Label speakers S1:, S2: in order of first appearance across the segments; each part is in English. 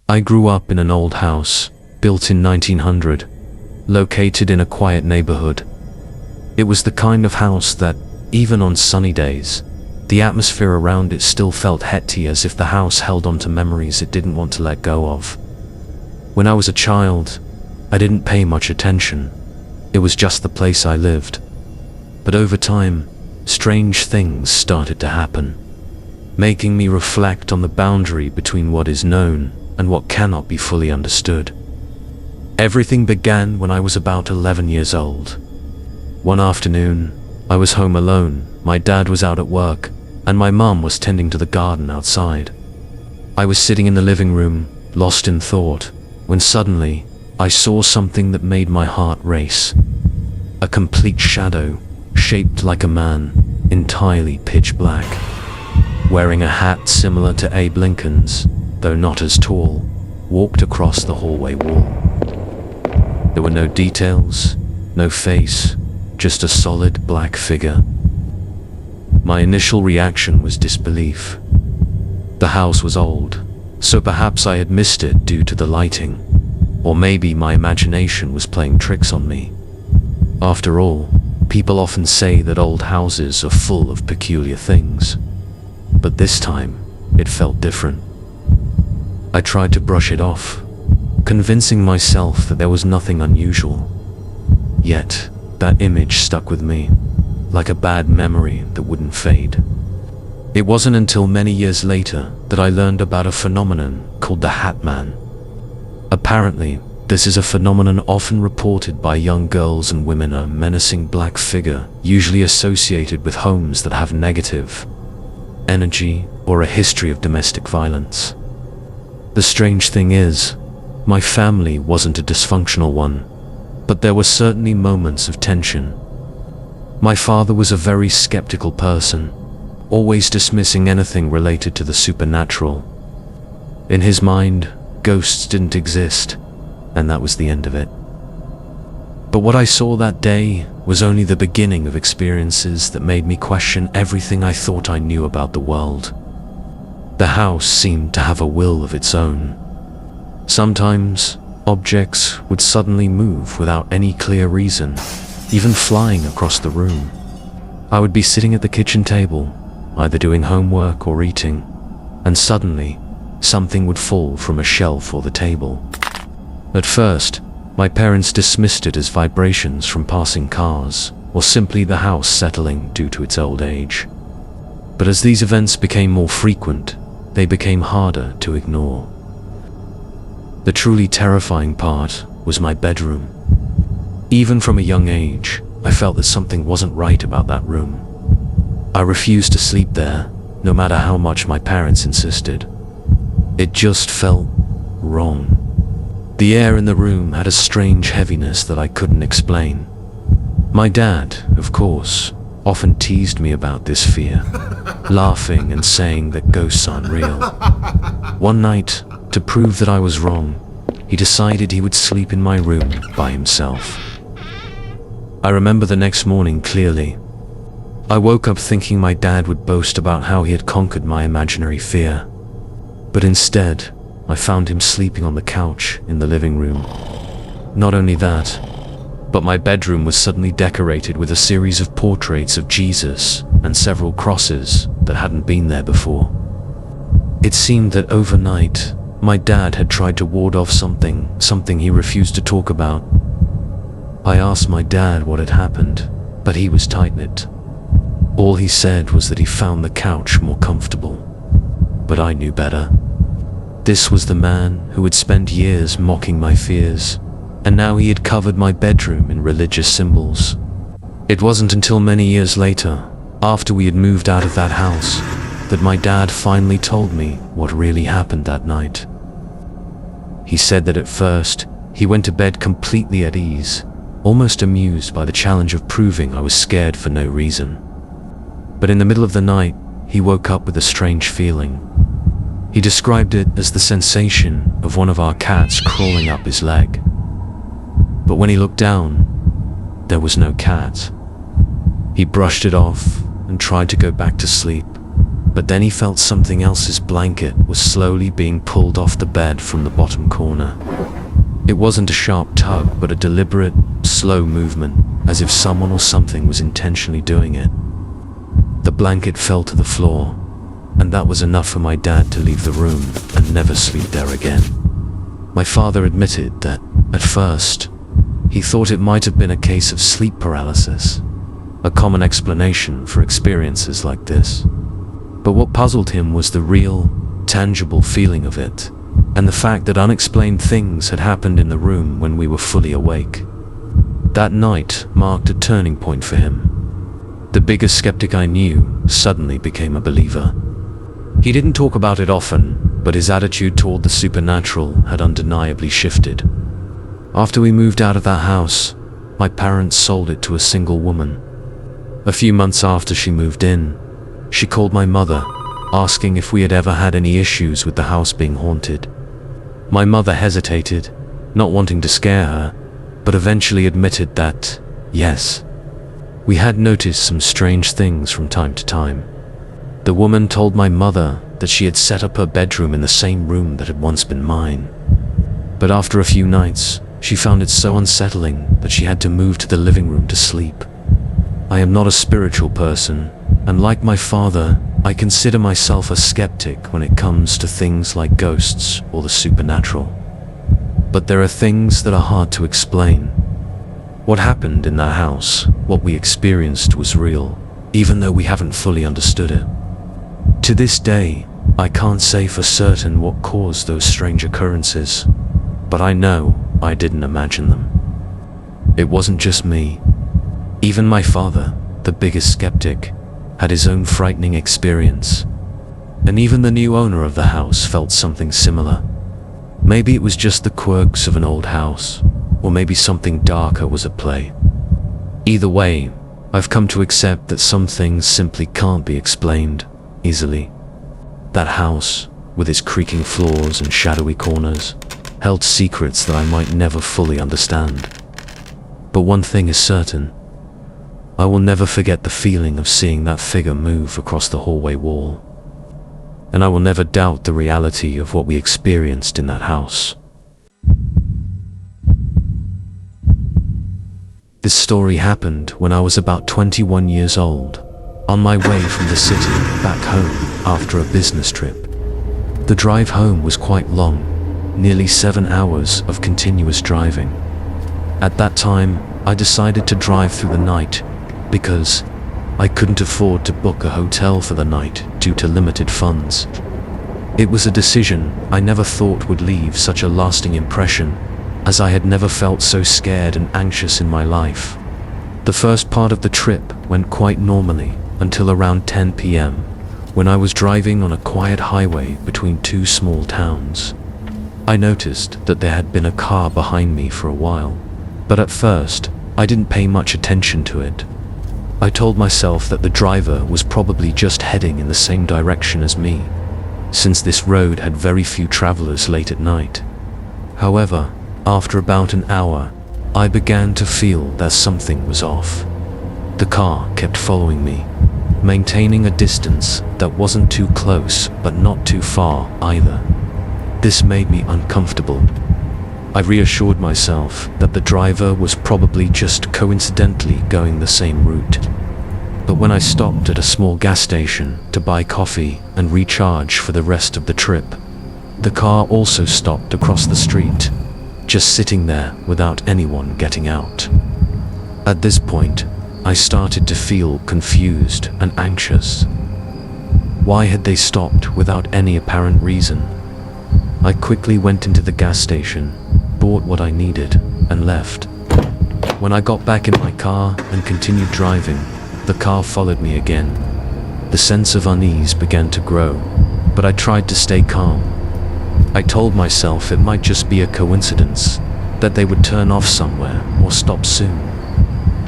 S1: I grew up in an old house, built in 1900, located in a quiet neighborhood. It was the kind of house that, even on sunny days, the atmosphere around it still felt heady, as if the house held on to memories it didn't want to let go of. When I was a child, I didn't pay much attention. It was just the place I lived. But over time, strange things started to happen, making me reflect on the boundary between what is known and what cannot be fully understood. Everything began when I was about 11 years old. One afternoon, I was home alone. My dad was out at work, and my mum was tending to the garden outside. I was sitting in the living room, lost in thought, when suddenly, I saw something that made my heart race. A complete shadow, shaped like a man, entirely pitch black, wearing a hat similar to Abe Lincoln's, though not as tall, walked across the hallway wall. There were no details, no face, just a solid black figure. My initial reaction was disbelief. The house was old, so perhaps I had missed it due to the lighting, or maybe my imagination was playing tricks on me. After all, people often say that old houses are full of peculiar things, but this time, it felt different. I tried to brush it off, convincing myself that there was nothing unusual. Yet, that image stuck with me, like a bad memory that wouldn't fade. It wasn't until many years later that I learned about a phenomenon called the Hat Man. Apparently, this is a phenomenon often reported by young girls and women, a menacing black figure usually associated with homes that have negative energy or a history of domestic violence. The strange thing is, my family wasn't a dysfunctional one, but there were certainly moments of tension. My father was a very skeptical person, always dismissing anything related to the supernatural. In his mind, ghosts didn't exist, and that was the end of it. But what I saw that day was only the beginning of experiences that made me question everything I thought I knew about the world. The house seemed to have a will of its own. Sometimes, objects would suddenly move without any clear reason, even flying across the room. I would be sitting at the kitchen table, either doing homework or eating, and suddenly, something would fall from a shelf or the table. At first, my parents dismissed it as vibrations from passing cars, or simply the house settling due to its old age. But as these events became more frequent, they became harder to ignore. The truly terrifying part was my bedroom. Even from a young age, I felt that something wasn't right about that room. I refused to sleep there, no matter how much my parents insisted. It just felt wrong. The air in the room had a strange heaviness that I couldn't explain. My dad, of course, often teased me about this fear, laughing and saying that ghosts aren't real. One night, to prove that I was wrong, he decided he would sleep in my room by himself. I remember the next morning clearly. I woke up thinking my dad would boast about how he had conquered my imaginary fear. But instead, I found him sleeping on the couch in the living room. Not only that, but my bedroom was suddenly decorated with a series of portraits of Jesus and several crosses that hadn't been there before. It seemed that overnight, my dad had tried to ward off something he refused to talk about. I asked my dad what had happened, but he was tight-lipped. All he said was that he found the couch more comfortable. But I knew better. This was the man who had spent years mocking my fears, and now he had covered my bedroom in religious symbols. It wasn't until many years later, after we had moved out of that house, that my dad finally told me what really happened that night. He said that at first, he went to bed completely at ease, almost amused by the challenge of proving I was scared for no reason. But in the middle of the night, he woke up with a strange feeling. He described it as the sensation of one of our cats crawling up his leg. But when he looked down, there was no cat. He brushed it off and tried to go back to sleep, But then he felt something else's blanket was slowly being pulled off the bed from the bottom corner. It wasn't a sharp tug, but a deliberate, slow movement, as if someone or something was intentionally doing it. The blanket fell to the floor, and that was enough for my dad to leave the room and never sleep there again. My father admitted that, at first, he thought it might have been a case of sleep paralysis, a common explanation for experiences like this. But what puzzled him was the real, tangible feeling of it, and the fact that unexplained things had happened in the room when we were fully awake. That night marked a turning point for him. The biggest skeptic I knew suddenly became a believer. He didn't talk about it often, but his attitude toward the supernatural had undeniably shifted. After we moved out of that house, my parents sold it to a single woman. A few months after she moved in, she called my mother, asking if we had ever had any issues with the house being haunted. My mother hesitated, not wanting to scare her, but eventually admitted that, yes, we had noticed some strange things from time to time. The woman told my mother that she had set up her bedroom in the same room that had once been mine. But after a few nights, she found it so unsettling that she had to move to the living room to sleep. I am not a spiritual person, and like my father, I consider myself a skeptic when it comes to things like ghosts or the supernatural. But there are things that are hard to explain. What happened in that house, what we experienced, was real, even though we haven't fully understood it. To this day, I can't say for certain what caused those strange occurrences, but I know I didn't imagine them. It wasn't just me. Even my father, the biggest skeptic, had his own frightening experience. And even the new owner of the house felt something similar. Maybe it was just the quirks of an old house, or maybe something darker was at play. Either way, I've come to accept that some things simply can't be explained easily. That house, with its creaking floors and shadowy corners, held secrets that I might never fully understand. But one thing is certain. I will never forget the feeling of seeing that figure move across the hallway wall. And I will never doubt the reality of what we experienced in that house. This story happened when I was about 21 years old, on my way from the city back home after a business trip. The drive home was quite long, nearly 7 hours of continuous driving. At that time, I decided to drive through the night because I couldn't afford to book a hotel for the night due to limited funds. It was a decision I never thought would leave such a lasting impression, as I had never felt so scared and anxious in my life. The first part of the trip went quite normally until around 10 p.m. when I was driving on a quiet highway between two small towns. I noticed that there had been a car behind me for a while, but at first I didn't pay much attention to it. I told myself that the driver was probably just heading in the same direction as me, since this road had very few travelers late at night. However, after about an hour, I began to feel that something was off. The car kept following me, maintaining a distance that wasn't too close but not too far either. This made me uncomfortable. I reassured myself that the driver was probably just coincidentally going the same route. But when I stopped at a small gas station to buy coffee and recharge for the rest of the trip, the car also stopped across the street, just sitting there without anyone getting out. At this point, I started to feel confused and anxious. Why had they stopped without any apparent reason? I quickly went into the gas station, bought what I needed, and left. When I got back in my car and continued driving, the car followed me again. The sense of unease began to grow, but I tried to stay calm. I told myself it might just be a coincidence, that they would turn off somewhere or stop soon.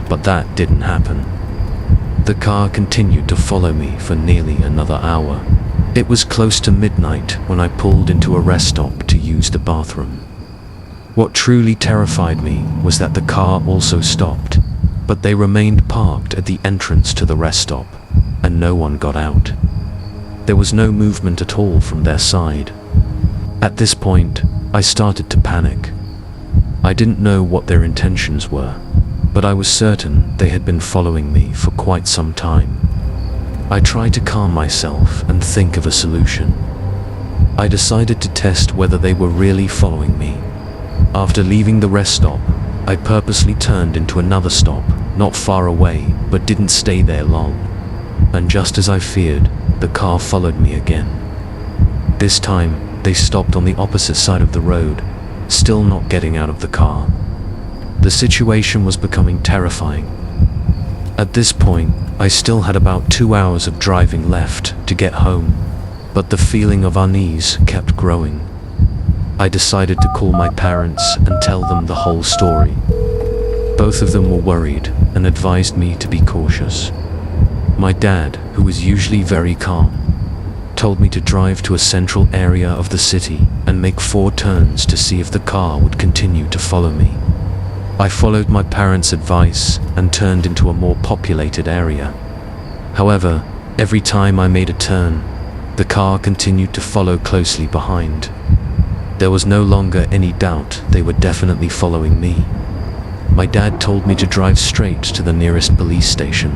S1: But that didn't happen. The car continued to follow me for nearly another hour. It was close to midnight when I pulled into a rest stop to use the bathroom. What truly terrified me was that the car also stopped, but they remained parked at the entrance to the rest stop, and no one got out. There was no movement at all from their side. At this point, I started to panic. I didn't know what their intentions were, but I was certain they had been following me for quite some time. I tried to calm myself and think of a solution. I decided to test whether they were really following me. After leaving the rest stop, I purposely turned into another stop, not far away, but didn't stay there long. And just as I feared, the car followed me again. This time, they stopped on the opposite side of the road, still not getting out of the car. The situation was becoming terrifying. At this point, I still had about 2 hours of driving left to get home, but the feeling of unease kept growing. I decided to call my parents and tell them the whole story. Both of them were worried and advised me to be cautious. My dad, who was usually very calm, told me to drive to a central area of the city and make 4 turns to see if the car would continue to follow me. I followed my parents' advice and turned into a more populated area. However, every time I made a turn, the car continued to follow closely behind. There was no longer any doubt they were definitely following me. My dad told me to drive straight to the nearest police station.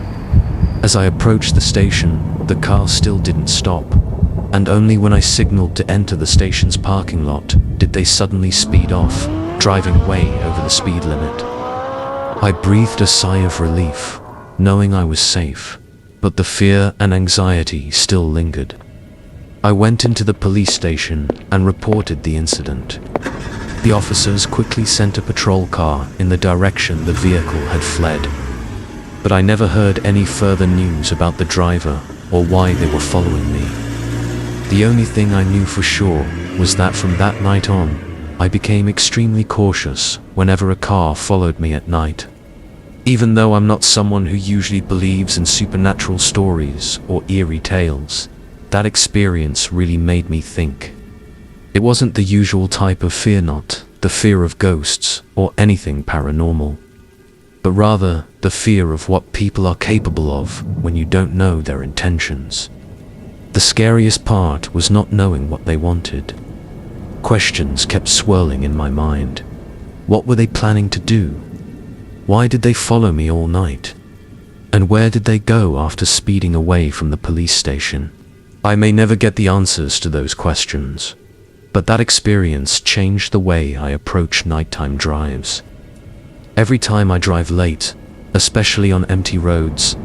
S1: As I approached the station, the car still didn't stop, and only when I signaled to enter the station's parking lot did they suddenly speed off, driving way over the speed limit. I breathed a sigh of relief, knowing I was safe, but the fear and anxiety still lingered. I went into the police station and reported the incident. The officers quickly sent a patrol car in the direction the vehicle had fled, but I never heard any further news about the driver or why they were following me. The only thing I knew for sure was that from that night on, I became extremely cautious whenever a car followed me at night. Even though I'm not someone who usually believes in supernatural stories or eerie tales, that experience really made me think. It wasn't the usual type of fear, not the fear of ghosts or anything paranormal, but rather the fear of what people are capable of when you don't know their intentions. The scariest part was not knowing what they wanted. Questions kept swirling in my mind. What were they planning to do? Why did they follow me all night? And where did they go after speeding away from the police station? I may never get the answers to those questions, but that experience changed the way I approach nighttime drives. Every time I drive late, especially on empty roads,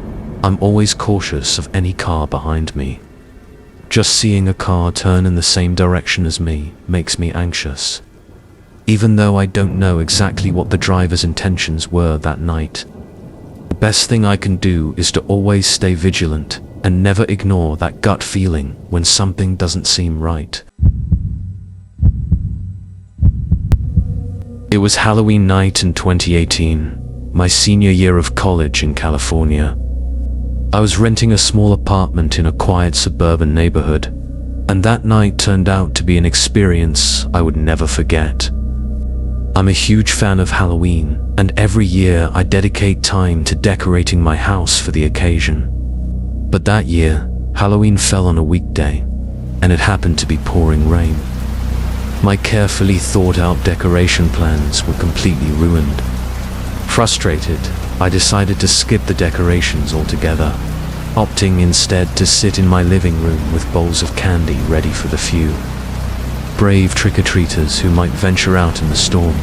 S1: I'm always cautious of any car behind me. Just seeing a car turn in the same direction as me makes me anxious. Even though I don't know exactly what the driver's intentions were that night, the best thing I can do is to always stay vigilant and never ignore that gut feeling when something doesn't seem right. It was Halloween night in 2018, my senior year of college in California. I was renting a small apartment in a quiet suburban neighborhood, and that night turned out to be an experience I would never forget. I'm a huge fan of Halloween, and every year I dedicate time to decorating my house for the occasion. But that year, Halloween fell on a weekday, and it happened to be pouring rain. My carefully thought-out decoration plans were completely ruined. Frustrated, I decided to skip the decorations altogether, opting instead to sit in my living room with bowls of candy ready for the few brave trick-or-treaters who might venture out in the storm.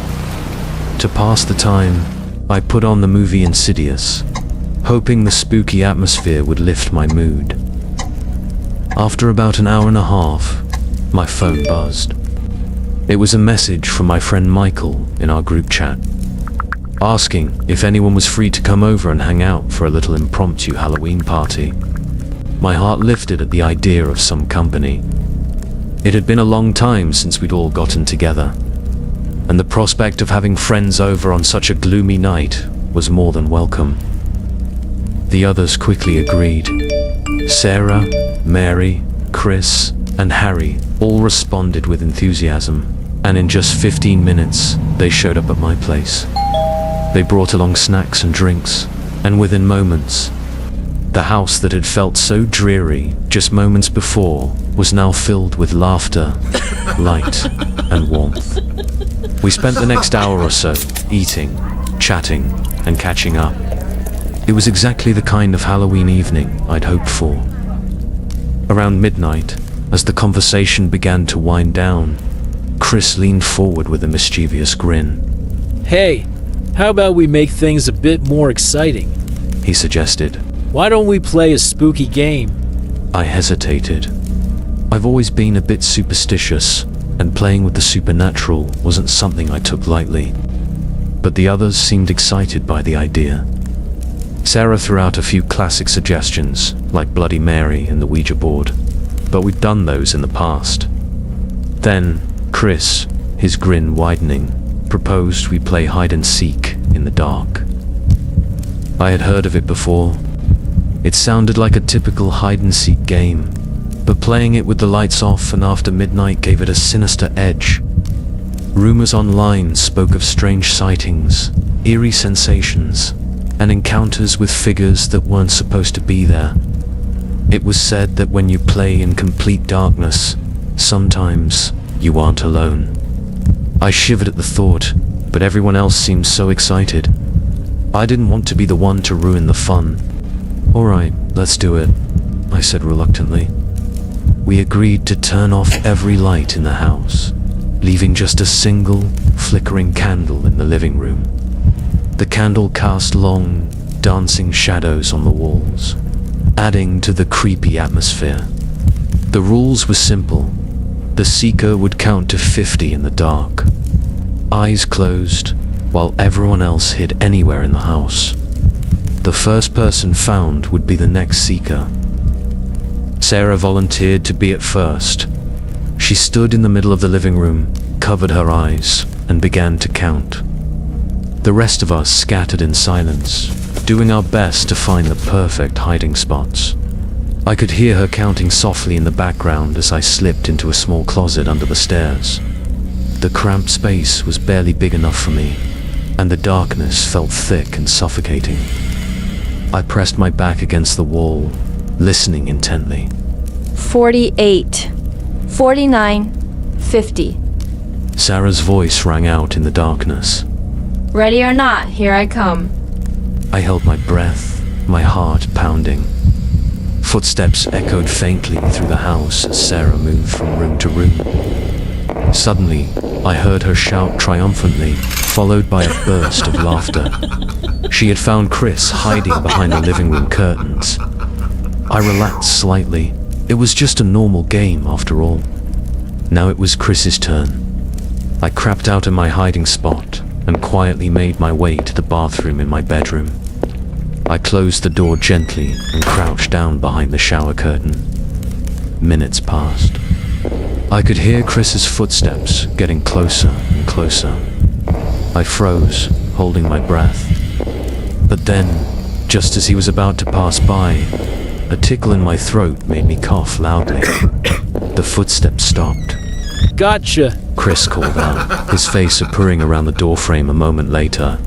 S1: To pass the time, I put on the movie Insidious, hoping the spooky atmosphere would lift my mood. After about an hour and a half, my phone buzzed. It was a message from my friend Michael in our group chat, asking if anyone was free to come over and hang out for a little impromptu Halloween party. My heart lifted at the idea of some company. It had been a long time since we'd all gotten together, and the prospect of having friends over on such a gloomy night was more than welcome. The others quickly agreed. Sarah, Mary, Chris, and Harry all responded with enthusiasm, and in just 15 minutes, they showed up at my place. They brought along snacks and drinks, and within moments, The house that had felt so dreary just moments before was now filled with laughter, light, and warmth. We spent the next hour or so eating, chatting, and catching up. It was exactly the kind of Halloween evening I'd hoped for. Around midnight, as the conversation began to wind down, Chris leaned forward with a mischievous grin.
S2: Hey, how about we make things a bit more exciting?
S1: He suggested.
S2: Why don't we play a spooky game?
S1: I hesitated. I've always been a bit superstitious, and playing with the supernatural wasn't something I took lightly. But the others seemed excited by the idea. Sarah threw out a few classic suggestions, like Bloody Mary and the Ouija board, but we'd done those in the past. Then, Chris, his grin widening, proposed we play hide and seek in the dark. I had heard of it before. It sounded like a typical hide and seek game, but playing it with the lights off and after midnight gave it a sinister edge. Rumors online spoke of strange sightings, eerie sensations, and encounters with figures that weren't supposed to be there. It was said that when you play in complete darkness, sometimes you aren't alone. I shivered at the thought, but everyone else seemed so excited. I didn't want to be the one to ruin the fun. "All right, let's do it," I said reluctantly. We agreed to turn off every light in the house, leaving just a single, flickering candle in the living room. The candle cast long, dancing shadows on the walls, adding to the creepy atmosphere. The rules were simple. The seeker would count to 50 in the dark, eyes closed, while everyone else hid anywhere in the house. The first person found would be the next seeker. Sarah volunteered to be it first. She stood in the middle of the living room, covered her eyes, and began to count. The rest of us scattered in silence, doing our best to find the perfect hiding spots. I could hear her counting softly in the background as I slipped into a small closet under the stairs. The cramped space was barely big enough for me, and the darkness felt thick and suffocating. I pressed my back against the wall, listening intently.
S3: 48, 49, 50.
S1: Sarah's voice rang out in the darkness.
S3: Ready or not, here I come.
S1: I held my breath, my heart pounding. Footsteps echoed faintly through the house as Sarah moved from room to room. Suddenly, I heard her shout triumphantly, followed by a burst of laughter. She had found Chris hiding behind the living room curtains. I relaxed slightly. It was just a normal game after all. Now it was Chris's turn. I crept out of my hiding spot and quietly made my way to the bathroom in my bedroom. I closed the door gently and crouched down behind the shower curtain. Minutes passed. I could hear Chris's footsteps getting closer and closer. I froze, holding my breath. But then, just as he was about to pass by, a tickle in my throat made me cough loudly. The footsteps stopped.
S2: Gotcha!
S1: Chris called out, his face appearing around the doorframe a moment later.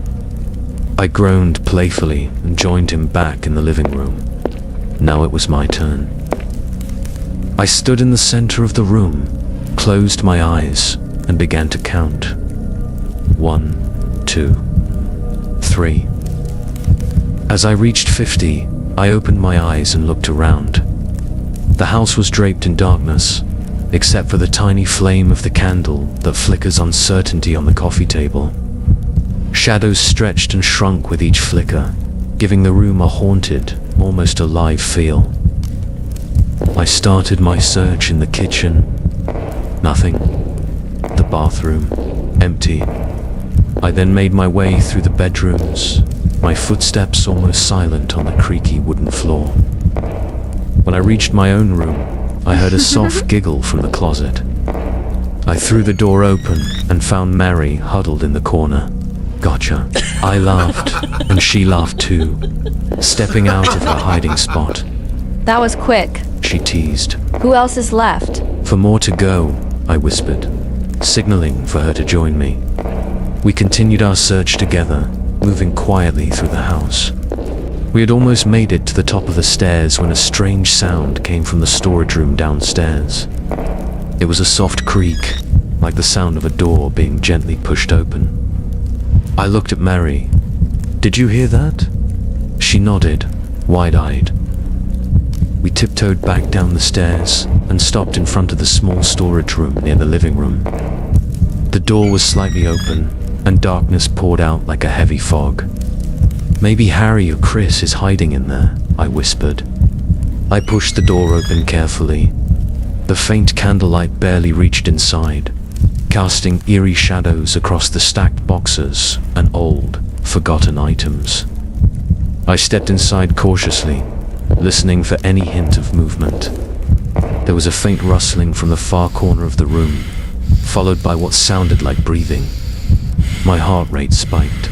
S1: I groaned playfully and joined him back in the living room. Now it was my turn. I stood in the center of the room, closed my eyes, and began to count. 1, 2, 3. As I reached 50, I opened my eyes and looked around. The house was draped in darkness, except for the tiny flame of the candle that flickers uncertainty on the coffee table. Shadows stretched and shrunk with each flicker, giving the room a haunted, almost alive feel. I started my search in the kitchen. Nothing. The bathroom, empty. I then made my way through the bedrooms, my footsteps almost silent on the creaky wooden floor. When I reached my own room, I heard a soft giggle from the closet. I threw the door open and found Mary huddled in the corner. Gotcha. I laughed, and she laughed too, stepping out of her hiding spot.
S3: That was quick.
S1: She teased.
S3: Who else is left?
S1: For more to go, I whispered, signaling for her to join me. We continued our search together, moving quietly through the house. We had almost made it to the top of the stairs when a strange sound came from the storage room downstairs. It was a soft creak, like the sound of a door being gently pushed open. I looked at Mary. "Did you hear that?" She nodded, wide-eyed. We tiptoed back down the stairs and stopped in front of the small storage room near the living room. The door was slightly open, and darkness poured out like a heavy fog. "Maybe Harry or Chris is hiding in there," I whispered. I pushed the door open carefully. The faint candlelight barely reached inside, casting eerie shadows across the stacked boxes and old, forgotten items. I stepped inside cautiously, listening for any hint of movement. There was a faint rustling from the far corner of the room, followed by what sounded like breathing. My heart rate spiked.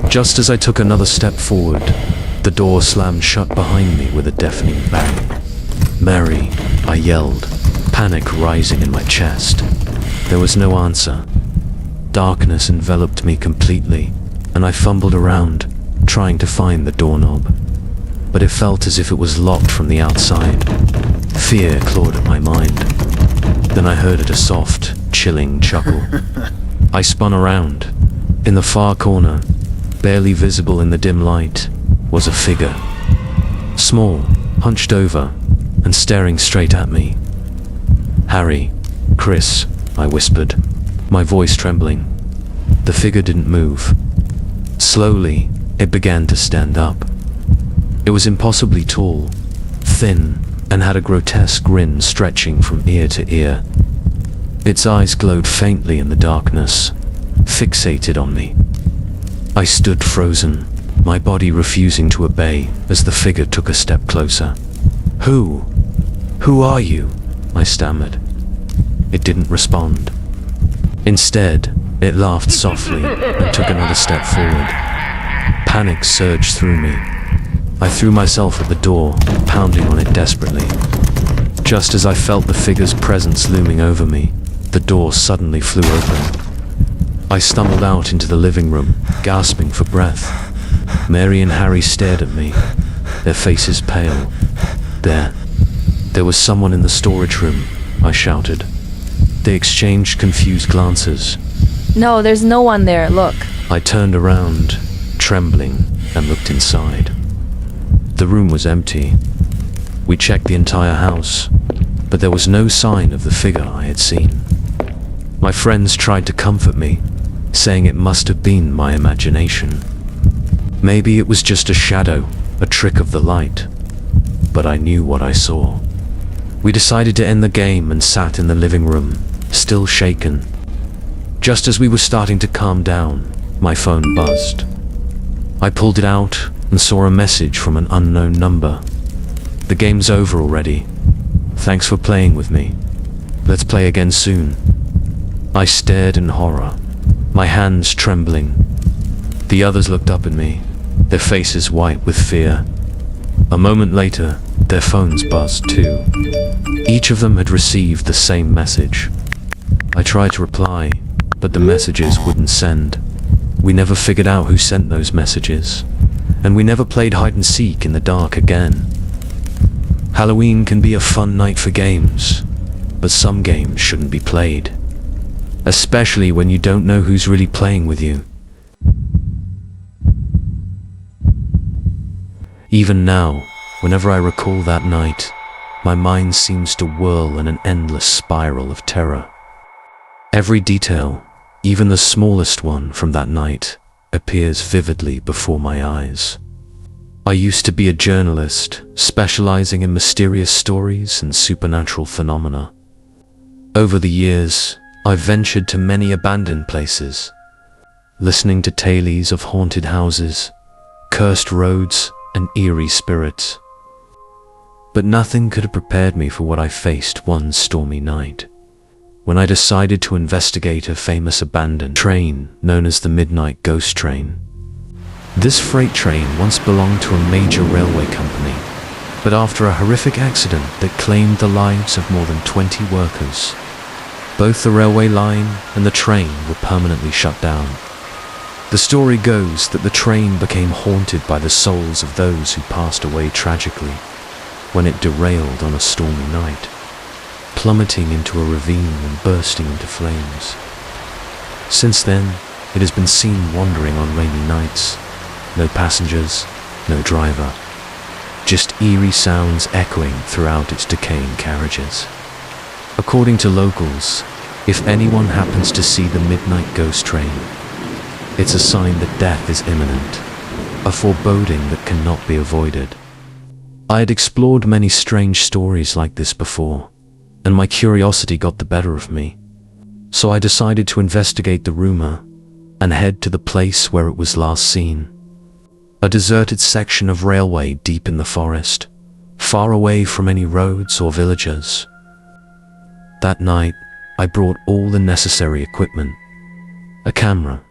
S1: Just as I took another step forward, the door slammed shut behind me with a deafening bang. "Mary," I yelled, panic rising in my chest. There was no answer. Darkness enveloped me completely, and I fumbled around, trying to find the doorknob. But it felt as if it was locked from the outside. Fear clawed at my mind. Then I heard a soft, chilling chuckle. I spun around. In the far corner, barely visible in the dim light, was a figure. Small, hunched over, and staring straight at me. "Harry, Chris," I whispered, my voice trembling. The figure didn't move. Slowly, it began to stand up. It was impossibly tall, thin, and had a grotesque grin stretching from ear to ear. Its eyes glowed faintly in the darkness, fixated on me. I stood frozen, my body refusing to obey as the figure took a step closer. Who are you?" I stammered. It didn't respond. Instead, it laughed softly and took another step forward. Panic surged through me. I threw myself at the door, pounding on it desperately. Just as I felt the figure's presence looming over me, the door suddenly flew open. I stumbled out into the living room, gasping for breath. Mary and Harry stared at me, their faces pale. There was someone in the storage room," I shouted. They exchanged confused glances.
S3: No, there's no one there, look.
S1: I turned around, trembling, and looked inside. The room was empty. We checked the entire house, but there was no sign of the figure I had seen. My friends tried to comfort me, saying it must have been my imagination. Maybe it was just a shadow, a trick of the light. But I knew what I saw. We decided to end the game and sat in the living room, still shaken. Just as we were starting to calm down, my phone buzzed. I pulled it out and saw a message from an unknown number. "The game's over already. Thanks for playing with me. Let's play again soon." I stared in horror, my hands trembling. The others looked up at me, their faces white with fear. A moment later, their phones buzzed too. Each of them had received the same message. I tried to reply, but the messages wouldn't send. We never figured out who sent those messages, and we never played hide and seek in the dark again. Halloween can be a fun night for games, but some games shouldn't be played, especially when you don't know who's really playing with you. Even now, whenever I recall that night, my mind seems to whirl in an endless spiral of terror. Every detail, even the smallest one from that night, appears vividly before my eyes. I used to be a journalist, specializing in mysterious stories and supernatural phenomena. Over the years, I've ventured to many abandoned places, listening to tales of haunted houses, cursed roads, and eerie spirits. But nothing could have prepared me for what I faced one stormy night, when I decided to investigate a famous abandoned train known as the Midnight Ghost Train. This freight train once belonged to a major railway company, but after a horrific accident that claimed the lives of more than 20 workers, both the railway line and the train were permanently shut down. The story goes that the train became haunted by the souls of those who passed away tragically when it derailed on a stormy night, plummeting into a ravine and bursting into flames. Since then, it has been seen wandering on rainy nights. No passengers, no driver. Just eerie sounds echoing throughout its decaying carriages. According to locals, if anyone happens to see the midnight ghost train, it's a sign that death is imminent, a foreboding that cannot be avoided. I had explored many strange stories like this before, and my curiosity got the better of me. So I decided to investigate the rumor and head to the place where it was last seen. A deserted section of railway deep in the forest, far away from any roads or villages. That night, I brought all the necessary equipment: a camera,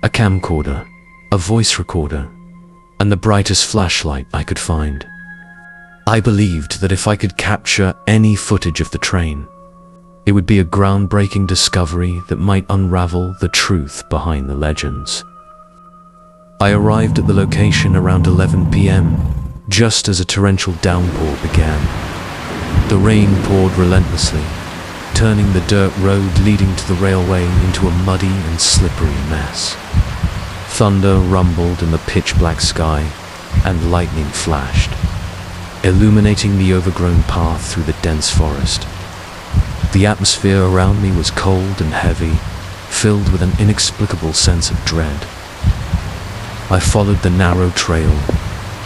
S1: a camcorder, a voice recorder, and the brightest flashlight I could find. I believed that if I could capture any footage of the train, it would be a groundbreaking discovery that might unravel the truth behind the legends. I arrived at the location around 11 p.m., just as a torrential downpour began. The rain poured relentlessly, turning the dirt road leading to the railway into a muddy and slippery mess. Thunder rumbled in the pitch-black sky, and lightning flashed, illuminating the overgrown path through the dense forest. The atmosphere around me was cold and heavy, filled with an inexplicable sense of dread. I followed the narrow trail,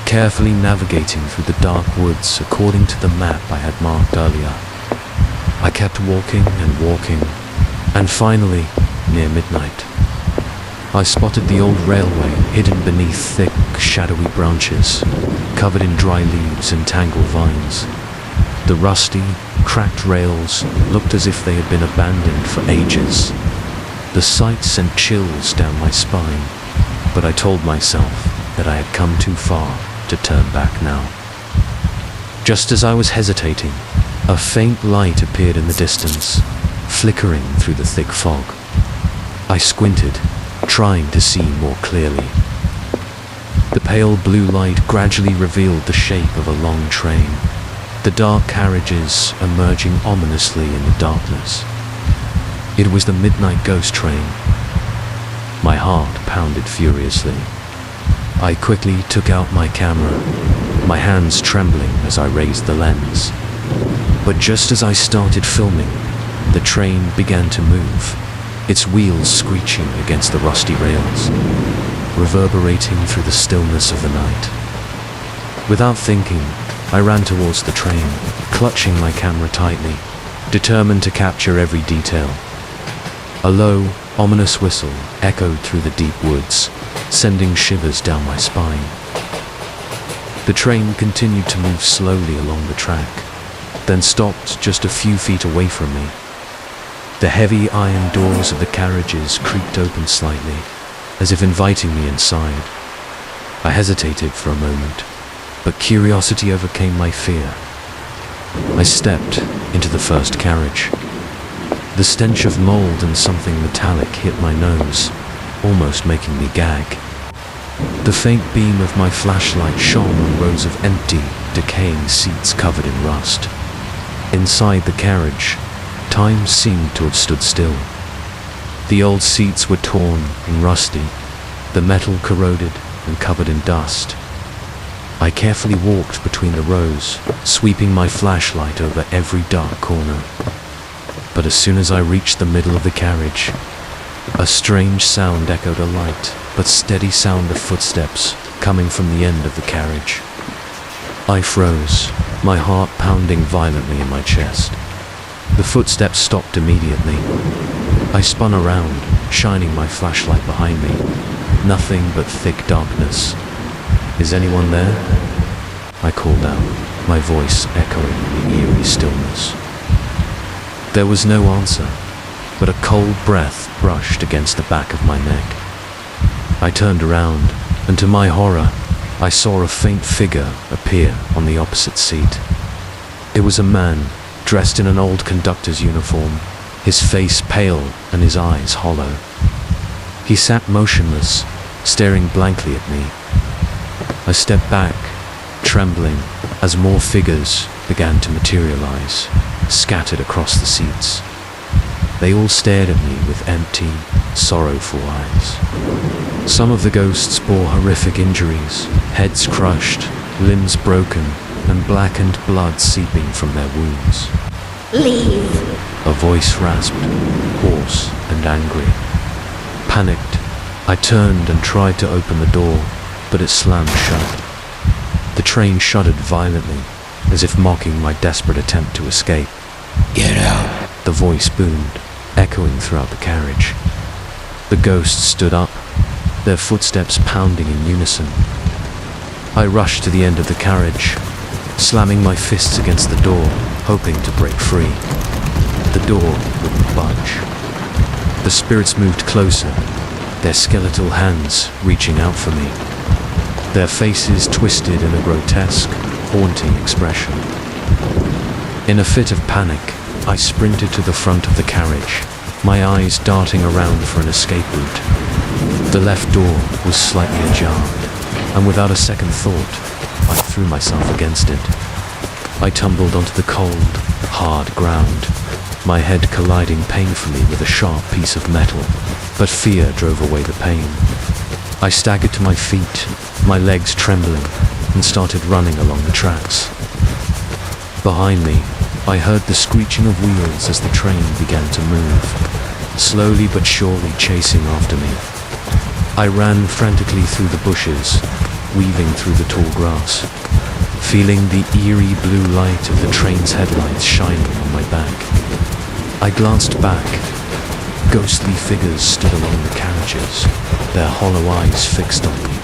S1: carefully navigating through the dark woods according to the map I had marked earlier. I kept walking and walking, and finally, near midnight, I spotted the old railway hidden beneath thick, shadowy branches, covered in dry leaves and tangled vines. The rusty, cracked rails looked as if they had been abandoned for ages. The sight sent chills down my spine, but I told myself that I had come too far to turn back now. Just as I was hesitating, a faint light appeared in the distance, flickering through the thick fog. I squinted, trying to see more clearly. The pale blue light gradually revealed the shape of a long train, the dark carriages emerging ominously in the darkness. It was the midnight ghost train. My heart pounded furiously. I quickly took out my camera, my hands trembling as I raised the lens. But just as I started filming, the train began to move, its wheels screeching against the rusty rails, reverberating through the stillness of the night. Without thinking, I ran towards the train, clutching my camera tightly, determined to capture every detail. A low, ominous whistle echoed through the deep woods, sending shivers down my spine. The train continued to move slowly along the track, then stopped just a few feet away from me. The heavy iron doors of the carriages creaked open slightly, as if inviting me inside. I hesitated for a moment, but curiosity overcame my fear. I stepped into the first carriage. The stench of mold and something metallic hit my nose, almost making me gag. The faint beam of my flashlight shone on rows of empty, decaying seats covered in rust. Inside the carriage, time seemed to have stood still. The old seats were torn and rusty, the metal corroded and covered in dust. I carefully walked between the rows, sweeping my flashlight over every dark corner. But as soon as I reached the middle of the carriage, a strange sound echoed, a light but steady sound of footsteps coming from the end of the carriage. I froze, my heart pounding violently in my chest. The footsteps stopped immediately. I spun around, shining my flashlight behind me. Nothing but thick darkness. "Is anyone there?" I called out, my voice echoing in the eerie stillness. There was no answer, but a cold breath brushed against the back of my neck. I turned around, and to my horror, I saw a faint figure appear on the opposite seat. It was a man, dressed in an old conductor's uniform, his face pale and his eyes hollow. He sat motionless, staring blankly at me. I stepped back, trembling, as more figures began to materialize, scattered across the seats. They all stared at me with empty, sorrowful eyes. Some of the ghosts bore horrific injuries, heads crushed, limbs broken, and blackened blood seeping from their wounds.
S4: Leave.
S1: A voice rasped, hoarse and angry. Panicked, I turned and tried to open the door, but it slammed shut. The train shuddered violently, as if mocking my desperate attempt to escape.
S5: Get out,
S1: the voice boomed, echoing throughout the carriage. The ghosts stood up, their footsteps pounding in unison. I rushed to the end of the carriage, slamming my fists against the door, hoping to break free. The door wouldn't budge. The spirits moved closer, their skeletal hands reaching out for me. Their faces twisted in a grotesque, haunting expression. In a fit of panic, I sprinted to the front of the carriage, my eyes darting around for an escape route. The left door was slightly ajar, and without a second thought, I threw myself against it. I tumbled onto the cold, hard ground, my head colliding painfully with a sharp piece of metal, but fear drove away the pain. I staggered to my feet, my legs trembling, and started running along the tracks. Behind me, I heard the screeching of wheels as the train began to move, slowly but surely chasing after me. I ran frantically through the bushes, weaving through the tall grass, feeling the eerie blue light of the train's headlights shining on my back. I glanced back. Ghostly figures stood along the carriages, their hollow eyes fixed on me,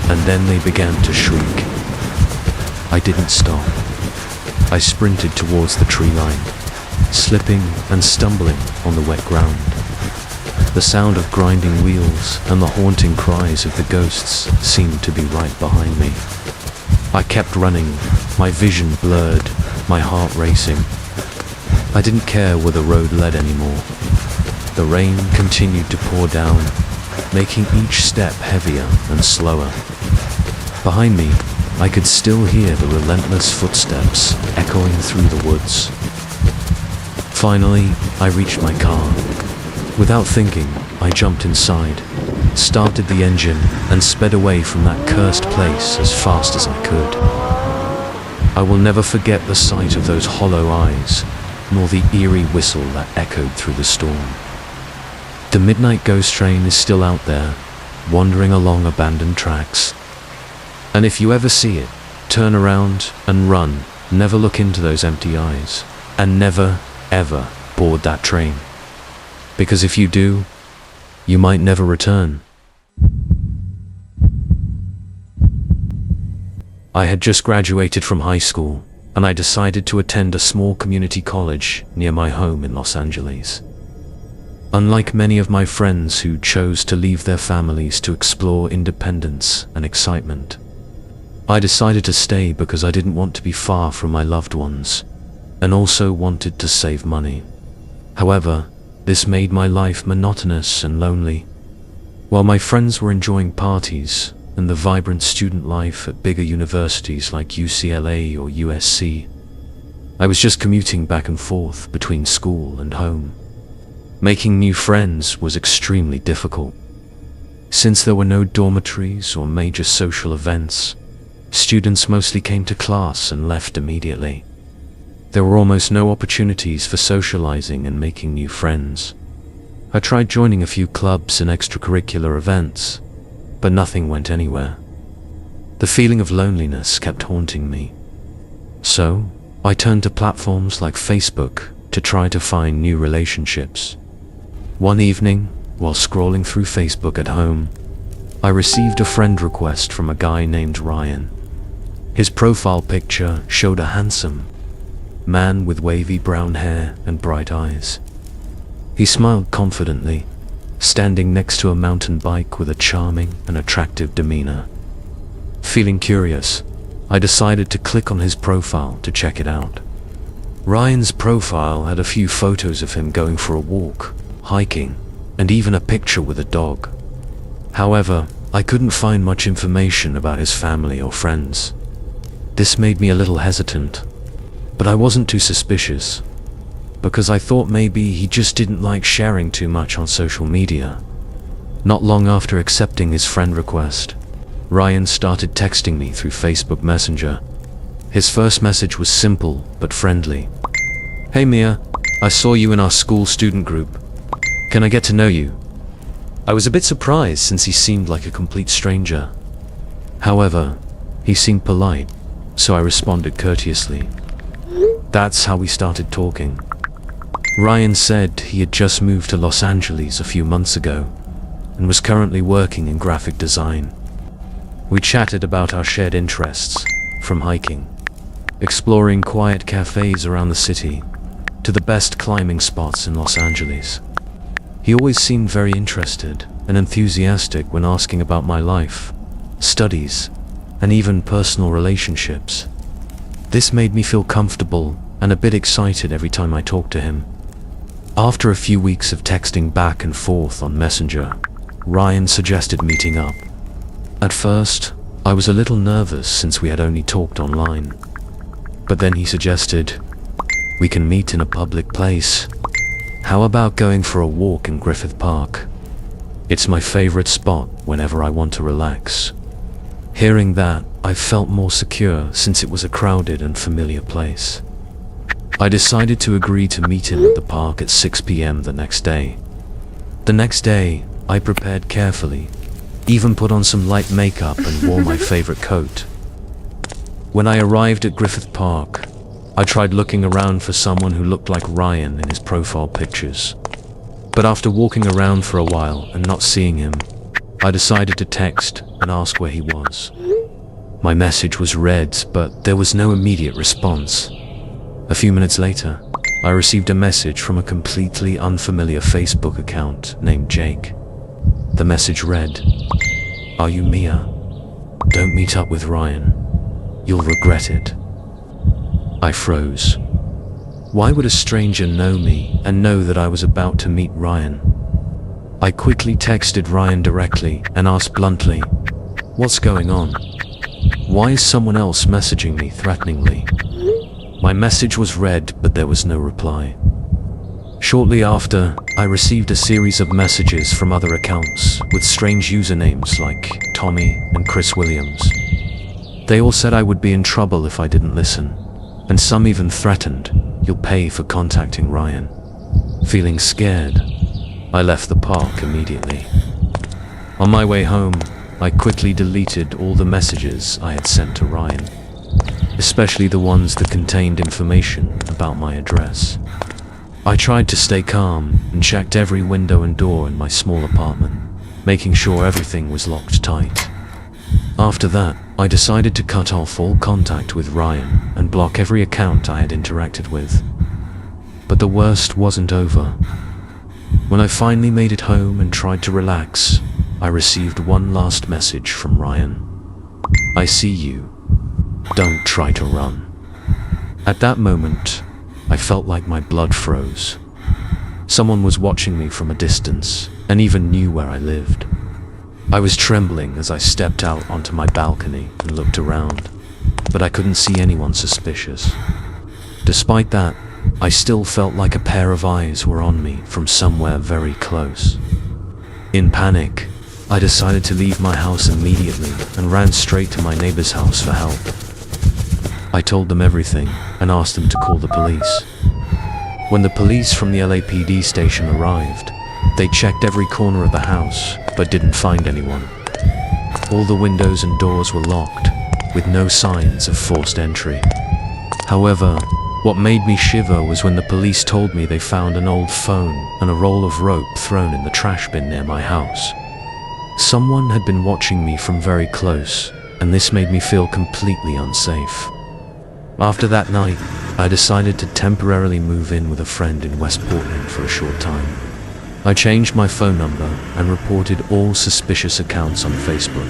S1: and then they began to shriek. I didn't stop. I sprinted towards the tree line, slipping and stumbling on the wet ground. The sound of grinding wheels and the haunting cries of the ghosts seemed to be right behind me. I kept running, my vision blurred, my heart racing. I didn't care where the road led anymore. The rain continued to pour down, making each step heavier and slower. Behind me, I could still hear the relentless footsteps echoing through the woods. Finally, I reached my car. Without thinking, I jumped inside, started the engine, and sped away from that cursed place as fast as I could. I will never forget the sight of those hollow eyes, nor the eerie whistle that echoed through the storm. The midnight ghost train is still out there, wandering along abandoned tracks. And if you ever see it, turn around and run. Never look into those empty eyes. And never, ever board that train. Because if you do, you might never return. I had just graduated from high school, and I decided to attend a small community college near my home in Los Angeles. Unlike many of my friends who chose to leave their families to explore independence and excitement, I decided to stay because I didn't want to be far from my loved ones, and also wanted to save money. However, this made my life monotonous and lonely. While my friends were enjoying parties and the vibrant student life at bigger universities like UCLA or USC, I was just commuting back and forth between school and home. Making new friends was extremely difficult. Since there were no dormitories or major social events, students mostly came to class and left immediately. There were almost no opportunities for socializing and making new friends. I tried joining a few clubs and extracurricular events, but nothing went anywhere. The feeling of loneliness kept haunting me. So, I turned to platforms like Facebook to try to find new relationships. One evening, while scrolling through Facebook at home, I received a friend request from a guy named Ryan. His profile picture showed a handsome man with wavy brown hair and bright eyes. He smiled confidently, standing next to a mountain bike with a charming and attractive demeanor. Feeling curious, I decided to click on his profile to check it out. Ryan's profile had a few photos of him going for a walk, hiking, and even a picture with a dog. However, I couldn't find much information about his family or friends. This made me a little hesitant, but I wasn't too suspicious, because I thought maybe he just didn't like sharing too much on social media. Not long after accepting his friend request, Ryan started texting me through Facebook Messenger. His first message was simple but friendly. "Hey Mia, I saw you in our school student group. Can I get to know you?" I was a bit surprised since he seemed like a complete stranger. However, he seemed polite, so I responded courteously. That's how we started talking. Ryan said he had just moved to Los Angeles a few months ago and was currently working in graphic design. We chatted about our shared interests, from hiking, exploring quiet cafes around the city, to the best climbing spots in Los Angeles. He always seemed very interested and enthusiastic when asking about my life, studies, and even personal relationships. This made me feel comfortable and a bit excited every time I talked to him. After a few weeks of texting back and forth on Messenger, Ryan suggested meeting up. At first, I was a little nervous since we had only talked online. But then he suggested, "We can meet in a public place. How about going for a walk in Griffith Park? It's my favorite spot whenever I want to relax." Hearing that, I felt more secure since it was a crowded and familiar place. I decided to agree to meet him at the park at 6 p.m. the next day. The next day, I prepared carefully, even put on some light makeup and wore my favorite coat. When I arrived at Griffith Park, I tried looking around for someone who looked like Ryan in his profile pictures. But after walking around for a while and not seeing him, I decided to text and ask where he was. My message was read, but there was no immediate response. A few minutes later, I received a message from a completely unfamiliar Facebook account named Jake. The message read, "Are you Mia? Don't meet up with Ryan. You'll regret it." I froze. Why would a stranger know me and know that I was about to meet Ryan? I quickly texted Ryan directly and asked bluntly, "What's going on? Why is someone else messaging me threateningly?" My message was read, but there was no reply. Shortly after, I received a series of messages from other accounts with strange usernames like Tommy and Chris Williams. They all said I would be in trouble if I didn't listen, and some even threatened, "You'll pay for contacting Ryan." Feeling scared, I left the park immediately. On my way home, I quickly deleted all the messages I had sent to Ryan, especially the ones that contained information about my address. I tried to stay calm and checked every window and door in my small apartment, making sure everything was locked tight. After that, I decided to cut off all contact with Ryan and block every account I had interacted with. But the worst wasn't over. When I finally made it home and tried to relax, I received one last message from Ryan. "I see you. Don't try to run." At that moment, I felt like my blood froze. Someone was watching me from a distance and even knew where I lived. I was trembling as I stepped out onto my balcony and looked around, but I couldn't see anyone suspicious. Despite that, I still felt like a pair of eyes were on me from somewhere very close. In panic, I decided to leave my house immediately and ran straight to my neighbor's house for help. I told them everything and asked them to call the police. When the police from the LAPD station arrived, they checked every corner of the house but didn't find anyone. All the windows and doors were locked, with no signs of forced entry. However, what made me shiver was when the police told me they found an old phone and a roll of rope thrown in the trash bin near my house. Someone had been watching me from very close, and this made me feel completely unsafe. After that night, I decided to temporarily move in with a friend in West Portland for a short time. I changed my phone number and reported all suspicious accounts on Facebook.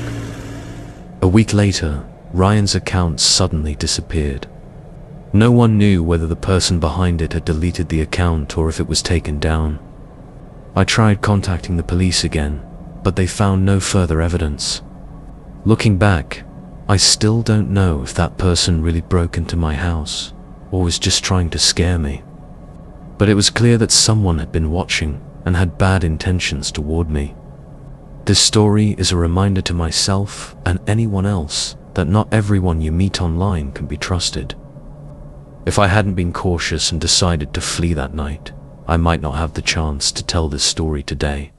S1: A week later, Ryan's account suddenly disappeared. No one knew whether the person behind it had deleted the account or if it was taken down. I tried contacting the police again, but they found no further evidence. Looking back, I still don't know if that person really broke into my house or was just trying to scare me. But it was clear that someone had been watching and had bad intentions toward me. This story is a reminder to myself and anyone else that not everyone you meet online can be trusted. If I hadn't been cautious and decided to flee that night, I might not have the chance to tell this story today.